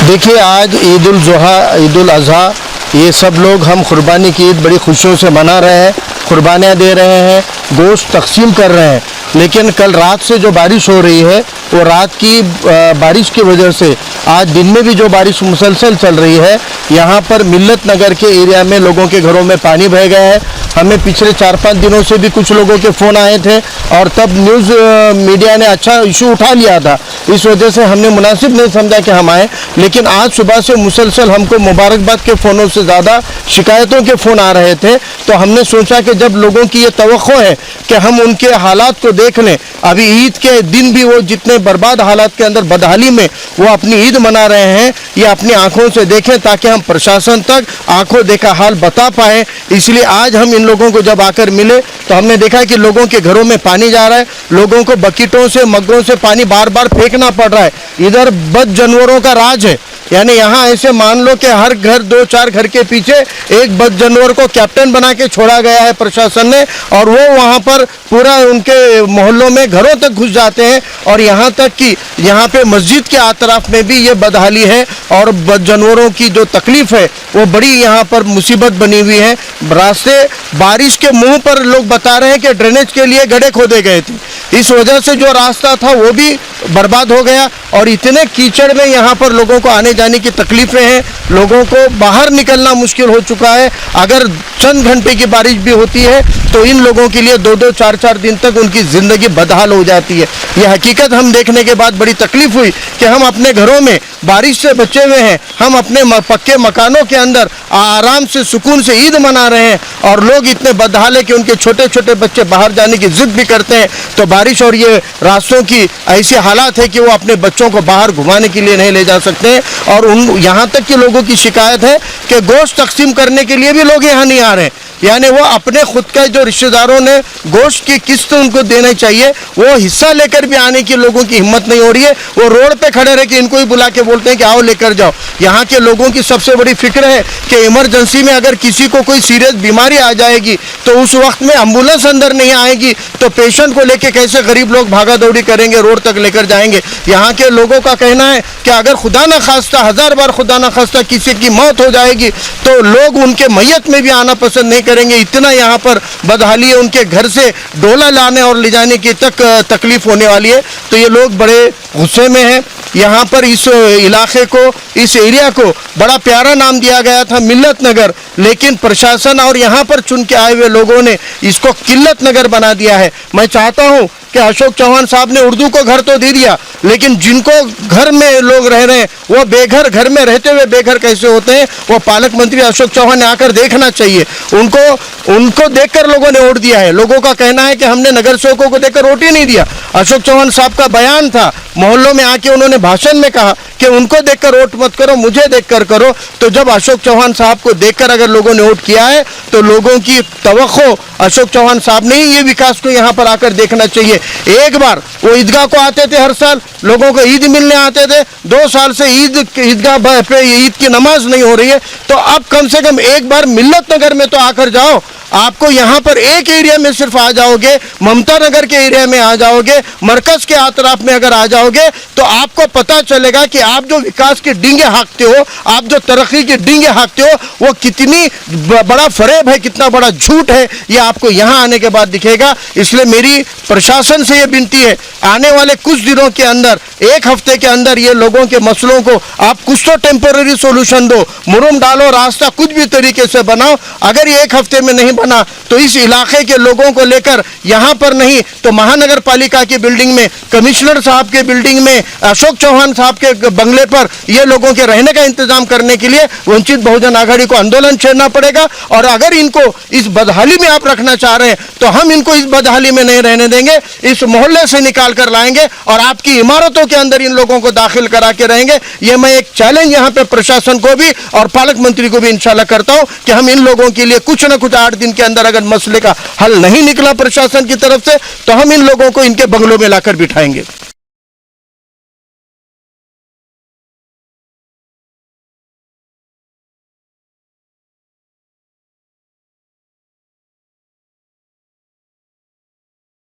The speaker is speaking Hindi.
देखिए, आज ईद उल जुहा, ईद उल अज़हा, ये सब लोग हम कुर्बानी की ईद बड़ी खुशियों से मना रहे हैं, कुर्बानियाँ दे रहे हैं, गोश्त तकसीम कर रहे हैं। लेकिन कल रात से जो बारिश हो रही है, वो रात की बारिश की वजह से आज दिन में भी जो बारिश मुसलसल चल रही है, यहाँ पर मिल्लत नगर के एरिया में लोगों के घरों में पानी बह गया है। हमें पिछले 4-5 दिनों से भी कुछ लोगों के फ़ोन आए थे और तब न्यूज़ मीडिया ने अच्छा इशू उठा लिया था। इस वजह से हमने मुनासिब नहीं समझा कि हम आए। लेकिन आज सुबह से मुसलसल हमको मुबारकबाद के फ़ोनों से ज़्यादा शिकायतों के फ़ोन आ रहे थे। तो हमने सोचा कि जब लोगों की ये तवक्को है कि हम उनके हालात को देख लें, अभी ईद के दिन भी वो जितने बर्बाद हालात के अंदर बदहाली में वो अपनी ईद मना रहे हैं, ये अपनी आंखों से देखें ताकि हम प्रशासन तक आंखों देखा हाल बता पाएँ। इसलिए आज हम इन लोगों को जब आकर मिले तो हमने देखा कि लोगों के घरों में पानी जा रहा है, लोगों को बकेटों से, मग्गों से पानी बार बार फेंकना पड़ रहा है। इधर बद जानवरों का राज है, यानी यहाँ ऐसे मान लो कि हर घर 2-4 घर के पीछे एक बद जानवर को कैप्टन बना के छोड़ा गया है प्रशासन ने, और वो वहाँ पर पूरा उनके मोहल्लों में घरों तक घुस जाते हैं। और यहाँ तक कि यहाँ पे मस्जिद के आतराफ में भी ये बदहाली है और बद जानवरों की जो तकलीफ़ है वो बड़ी यहाँ पर मुसीबत बनी हुई है। रास्ते बारिश के मुंह पर लोग बता रहे हैं कि ड्रेनेज के लिए गड्ढे खोदे गए थे, इस वजह से जो रास्ता था वो भी बर्बाद हो गया और इतने कीचड़ में यहाँ पर लोगों को आने जाने की तकलीफ़ें हैं, लोगों को बाहर निकलना मुश्किल हो चुका है। अगर चंद घंटे की बारिश भी होती है तो इन लोगों के लिए 2-2, 4-4 दिन तक उनकी ज़िंदगी बदहाल हो जाती है। ये हकीकत हम देखने के बाद बड़ी तकलीफ़ हुई कि हम अपने घरों में बारिश से बचे हुए हैं, हम अपने पक्के मकानों के अंदर आराम से सुकून से ईद मना रहे हैं और लोग इतने बदहाल है कि उनके छोटे छोटे बच्चे बाहर जाने की ज़िद भी करते हैं। तो बारिश और ये रास्तों की ऐसी हालात है कि वो अपने बच्चों को बाहर घुमाने के लिए नहीं ले जा सकते हैं। और यहाँ तक कि लोगों की शिकायत है कि गोश्त तकसीम करने के लिए भी लोग यहाँ नहीं आ रहे हैं, यानी वो अपने खुद का जो रिश्तेदारों ने गोश्त की किस्त उनको देना चाहिए वो हिस्सा लेकर भी आने की लोगों की हिम्मत नहीं हो रही है। वो रोड पे खड़े रह के इनको ही बुला के बोलते हैं कि आओ लेकर जाओ। यहाँ के लोगों की सबसे बड़ी फिक्र है कि इमरजेंसी में अगर किसी को कोई सीरियस बीमारी आ जाएगी तो उस वक्त में एम्बुलेंस अंदर नहीं आएगी तो पेशेंट को लेके कैसे गरीब लोग भागा दौड़ी करेंगे, रोड तक लेकर जाएंगे। यहाँ के लोगों का कहना है कि अगर खुदा न खास्ता, 1000 बार खुदा न खास्ता किसी की मौत हो जाएगी तो लोग उनके मैयत में भी आना पसंद नहीं करेंगे। इतना यहाँ पर बदहाली है, उनके घर से डोला लाने और ले जाने की तकलीफ होने वाली है। तो ये लोग बड़े गुस्से में हैं। यहाँ पर इस इलाके को, इस एरिया को बड़ा प्यारा नाम दिया गया था मिल्लत नगर, लेकिन प्रशासन और यहाँ पर चुन के आए हुए लोगों ने इसको किल्लत नगर बना दिया है। मैं चाहता हूँ कि अशोक चौहान साहब ने उर्दू को घर तो दे दिया, लेकिन जिनको घर में लोग रह रहे हैं वो बेघर, घर में रहते हुए बेघर कैसे होते हैं, वो पालक मंत्री अशोक चौहान ने आकर देखना चाहिए। उनको देखकर लोगों ने वोट दिया है। लोगों का कहना है कि हमने नगर सेवकों को देखकर वोट ही नहीं दिया। अशोक चौहान साहब का बयान था, मोहल्लों में आके उन्होंने भाषण में कहा कि उनको देखकर वोट मत करो, मुझे देखकर करो। तो जब अशोक चौहान साहब को देखकर अगर लोगों ने वोट किया है तो लोगों की तवक्को अशोक चौहान साहब ने ही ये विकास को यहाँ पर आकर देखना चाहिए। एक बार वो ईदगाह को आते थे, हर साल लोगों को ईद मिलने आते थे। 2 साल से ईदगाह पे ईद की नमाज नहीं हो रही है, तो अब कम से कम एक बार मिल्लत नगर में तो आकर जाओ। आपको यहाँ पर एक एरिया में सिर्फ आ जाओगे, ममता नगर के एरिया में आ जाओगे, मरकज के आतराफ में अगर आ जाओगे तो आपको पता चलेगा कि आप जो विकास की डींगे हाँकते हो, आप जो तरक्की की डींगे हाँकते हो, वो कितनी बड़ा फरेब है, कितना बड़ा झूठ है, ये आपको यहाँ आने के बाद दिखेगा। इसलिए मेरी प्रशासन से ये विनती है, आने वाले कुछ दिनों के अंदर, 1 हफ्ते के अंदर ये लोगों के मसलों को आप कुछ तो टेम्पोररी सोल्यूशन दो, मुरुम डालो, रास्ता कुछ भी तरीके से बनाओ। अगर ये 1 हफ्ते में नहीं बना तो इस इलाके के लोगों को लेकर यहाँ पर नहीं तो महानगर पालिका की बिल्डिंग में, कमिश्नर साहब के बिल्डिंग में, अशोक चौहान साहब के बंगले पर ये लोगों के रहने का इंतजाम करने के लिए वंचित बहुजन आघाड़ी को आंदोलन छेड़ना पड़ेगा। और अगर इनको इस बदहाली में आप रखना चाह रहे हैं तो हम इनको इस बदहाली में नहीं रहने देंगे, इस मोहल्ले से निकाल कर लाएंगे और आपकी इमारतों के अंदर इन लोगों को दाखिल करा के रहेंगे। ये मैं एक चैलेंज यहाँ पे प्रशासन को भी और पालक मंत्री को भी इंशाल्लाह करता हूँ कि हम इन लोगों के लिए कुछ न कुछ 8 दिन के अंदर अगर मसले का हल नहीं निकला प्रशासन की तरफ से तो हम इन लोगों को इनके बंगलों में लाकर बिठाएंगे।